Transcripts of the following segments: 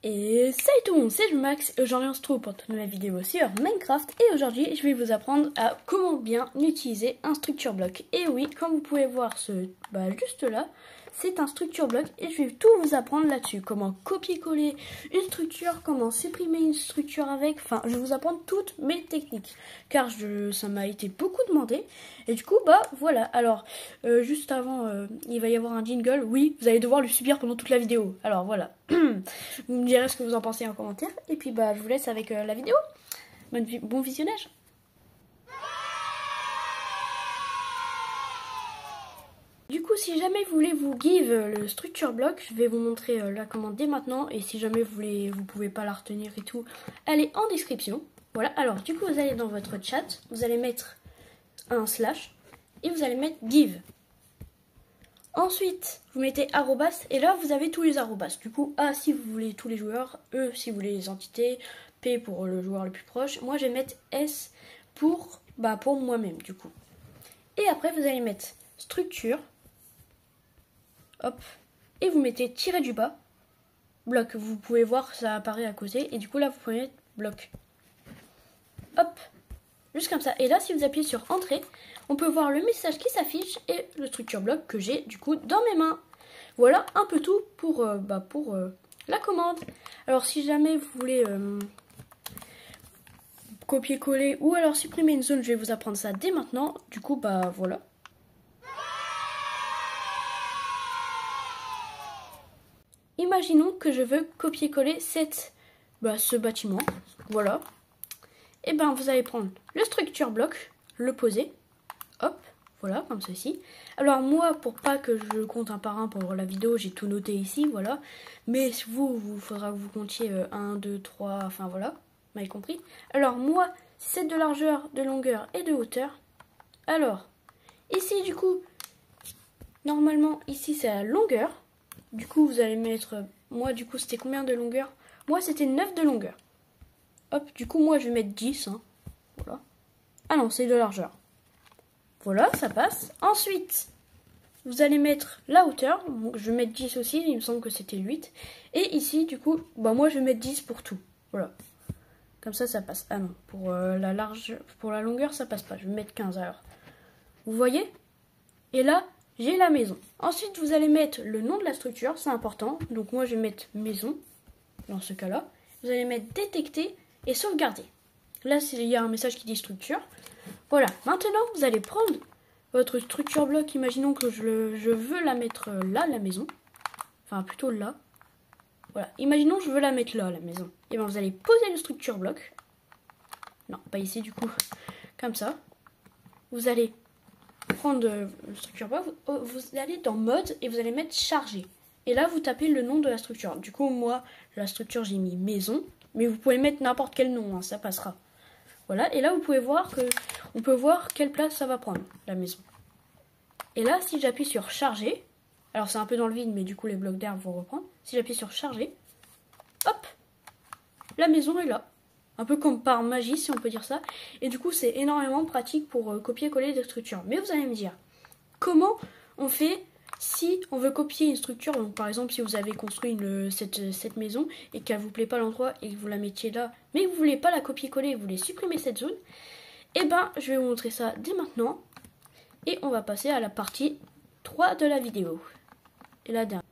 Et salut tout le monde, c'est Max et aujourd'hui on se retrouve pour une nouvelle vidéo sur Minecraft et aujourd'hui je vais vous apprendre à comment bien utiliser un structure block. Et oui, comme vous pouvez voir juste là, c'est un structure block et je vais tout vous apprendre là-dessus. Comment copier-coller une structure, comment supprimer une structure avec, enfin je vais vous apprendre toutes mes techniques car ça m'a été beaucoup demandé et du coup voilà. Alors juste avant il va y avoir un jingle, oui vous allez devoir le subir pendant toute la vidéo, alors voilà. Vous me direz ce que vous en pensez en commentaire. Et puis je vous laisse avec la vidéo. Bon visionnage. Du coup, si jamais vous voulez vous give le structure block, je vais vous montrer la commande dès maintenant. Et si jamais vous pouvez pas la retenir et tout, elle est en description. Voilà, alors du coup vous allez dans votre chat, vous allez mettre un slash et vous allez mettre give. Ensuite, vous mettez arrobas et là vous avez tous les arrobas. Du coup, A si vous voulez tous les joueurs, E si vous voulez les entités, P pour le joueur le plus proche. Moi je vais mettre S pour moi-même du coup. Et après vous allez mettre structure, hop, et vous mettez tiré du bas, bloc. Vous pouvez voir ça apparaît à côté et du coup là vous pouvez mettre bloc. Hop, juste comme ça. Et là si vous appuyez sur entrée, on peut voir le message qui s'affiche et le structure block que j'ai du coup dans mes mains. Voilà un peu tout pour la commande. Alors si jamais vous voulez copier-coller ou alors supprimer une zone, je vais vous apprendre ça dès maintenant. Du coup voilà. Imaginons que je veux copier-coller ce bâtiment. Voilà. Et vous allez prendre le structure block, le poser. Hop, voilà, comme ceci. Alors moi, pour pas que je compte un par un pour la vidéo, j'ai tout noté ici, voilà. Mais il faudra que vous comptiez 1, 2, 3, enfin voilà, vous m'avez compris. Alors moi, c'est de largeur, de longueur et de hauteur. Alors, ici du coup, normalement, ici c'est la longueur. Du coup, vous allez mettre, moi du coup, c'était combien de longueur? Moi, c'était 9 de longueur. Hop, du coup, moi, je vais mettre 10, hein. Voilà. Ah non, c'est de largeur. Voilà, ça passe. Ensuite, vous allez mettre la hauteur. Donc, je vais mettre 10 aussi, il me semble que c'était 8. Et ici, du coup, moi je vais mettre 10 pour tout. Voilà. Comme ça, ça passe. Ah non, pour la longueur, ça passe pas. Je vais mettre 15 alors. Vous voyez? Et là, j'ai la maison. Ensuite, vous allez mettre le nom de la structure, c'est important. Donc moi, je vais mettre maison, dans ce cas-là. Vous allez mettre détecter et sauvegarder. Là, il y a un message qui dit structure. Voilà, maintenant vous allez prendre votre structure bloc, imaginons que je veux la mettre là, la maison. Enfin, plutôt là. Voilà, imaginons que je veux la mettre là, la maison. Et vous allez poser le structure bloc. Non, pas ici du coup. Comme ça. Vous allez prendre le structure bloc, vous allez dans mode et vous allez mettre charger. Et là, vous tapez le nom de la structure. Du coup, moi, la structure, j'ai mis maison. Mais vous pouvez mettre n'importe quel nom, hein, ça passera. Voilà, et là vous pouvez voir on peut voir quelle place ça va prendre, la maison. Et là, si j'appuie sur charger, alors c'est un peu dans le vide, mais du coup les blocs d'air vont reprendre. Si j'appuie sur charger, hop, la maison est là. Un peu comme par magie, si on peut dire ça. Et du coup, c'est énormément pratique pour copier-coller des structures. Mais vous allez me dire, comment on fait si on veut copier une structure? Donc par exemple, si vous avez construit cette maison et qu'elle vous plaît pas l'endroit et que vous la mettiez là, mais que vous voulez pas la copier-coller, vous voulez supprimer cette zone, je vais vous montrer ça dès maintenant. Et on va passer à la partie 3 de la vidéo. Et la dernière.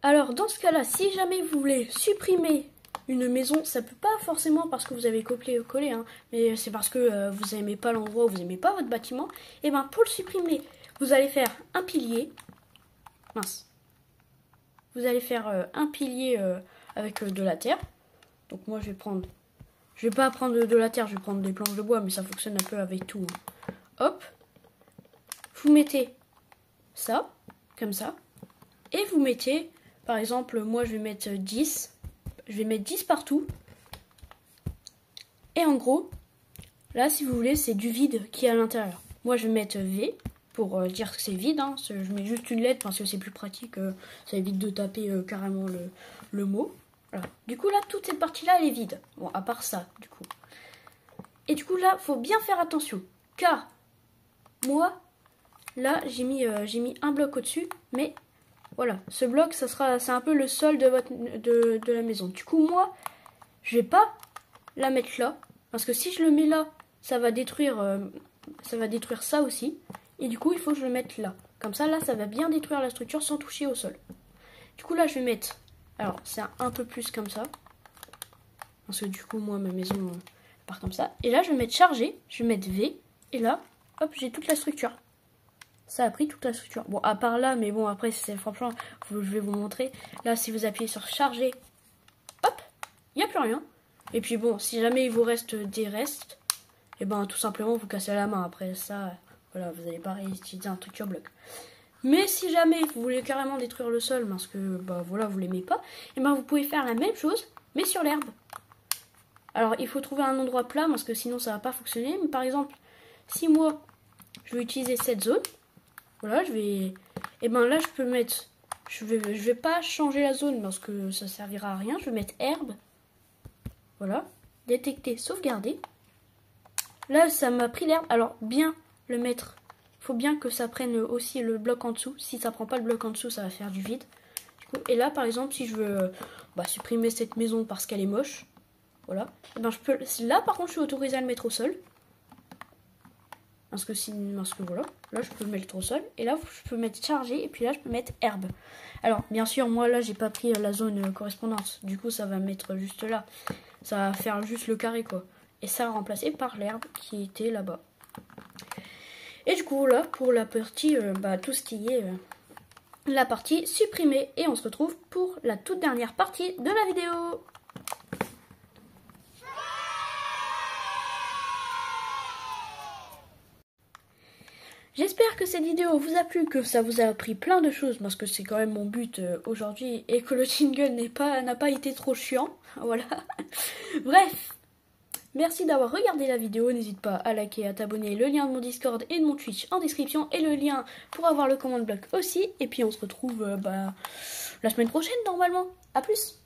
Alors dans ce cas-là, si jamais vous voulez supprimer une maison, ça peut pas forcément parce que vous avez copié-collé, hein, mais c'est parce que vous n'aimez pas l'endroit, vous n'aimez pas votre bâtiment. Et pour le supprimer, vous allez faire un pilier. Mince. Vous allez faire un pilier avec de la terre. Donc moi je vais pas prendre de la terre, je vais prendre des planches de bois, mais ça fonctionne un peu avec tout. Hein. Hop. Vous mettez ça, comme ça. Et vous mettez, par exemple, moi je vais mettre 10. Je vais mettre 10 partout. Et en gros, là si vous voulez, c'est du vide qui est à l'intérieur. Moi je vais mettre V pour dire que c'est vide. Hein. Je mets juste une lettre parce que c'est plus pratique. Ça évite de taper carrément le mot. Voilà. Du coup là, toute cette partie-là, elle est vide. Bon, à part ça, du coup. Et du coup là, faut bien faire attention. Car moi, là, j'ai mis un bloc au-dessus. Mais Voilà, ce bloc, c'est un peu le sol de la maison. Du coup, moi, je vais pas la mettre là, parce que si je le mets là, ça va détruire ça aussi. Et du coup, il faut que je le mette là. Comme ça, là, ça va bien détruire la structure sans toucher au sol. Du coup, là, je vais mettre... Alors, c'est un peu plus comme ça. Parce que du coup, moi, ma maison part comme ça. Et là, je vais mettre chargé. Je vais mettre V. Et là, hop, j'ai toute la structure. Ça a pris toute la structure. Bon, à part là, mais bon, après, c'est franchement, je vais vous montrer. Là, si vous appuyez sur charger, hop, il n'y a plus rien. Et puis bon, si jamais il vous reste des restes, et ben tout simplement, vous cassez la main. Après ça, voilà, vous n'allez pas réutiliser un structure bloc. Mais si jamais vous voulez carrément détruire le sol, parce que, bah voilà, vous l'aimez pas, et ben vous pouvez faire la même chose, mais sur l'herbe. Alors, il faut trouver un endroit plat, parce que sinon, ça va pas fonctionner. Mais par exemple, si moi, je veux utiliser cette zone, voilà, et ben là, je peux mettre... Je vais pas changer la zone parce que ça servira à rien. Je vais mettre herbe. Voilà. Détecter, sauvegarder. Là, ça m'a pris l'herbe. Alors, bien le mettre. Il faut bien que ça prenne aussi le bloc en dessous. Si ça prend pas le bloc en dessous, ça va faire du vide. Du coup, et là, par exemple, si je veux supprimer cette maison parce qu'elle est moche, voilà. Et ben, je peux... Là, par contre, je suis autorisée à le mettre au sol. Parce que voilà, là je peux le mettre au sol. Et là je peux mettre chargé. Et puis là je peux mettre herbe. Alors bien sûr moi là j'ai pas pris la zone correspondance. Du coup ça va mettre juste là. Ça va faire juste le carré quoi. Et ça va remplacer par l'herbe qui était là-bas. Et du coup là pour la partie tout ce qui est la partie supprimée. Et on se retrouve pour la toute dernière partie de la vidéo. J'espère que cette vidéo vous a plu, que ça vous a appris plein de choses, parce que c'est quand même mon but aujourd'hui, et que le jingle n'a pas été trop chiant. Voilà. Bref, merci d'avoir regardé la vidéo. N'hésite pas à liker, à t'abonner. Le lien de mon Discord et de mon Twitch en description, et le lien pour avoir le command bloc aussi. Et puis on se retrouve la semaine prochaine normalement. A plus.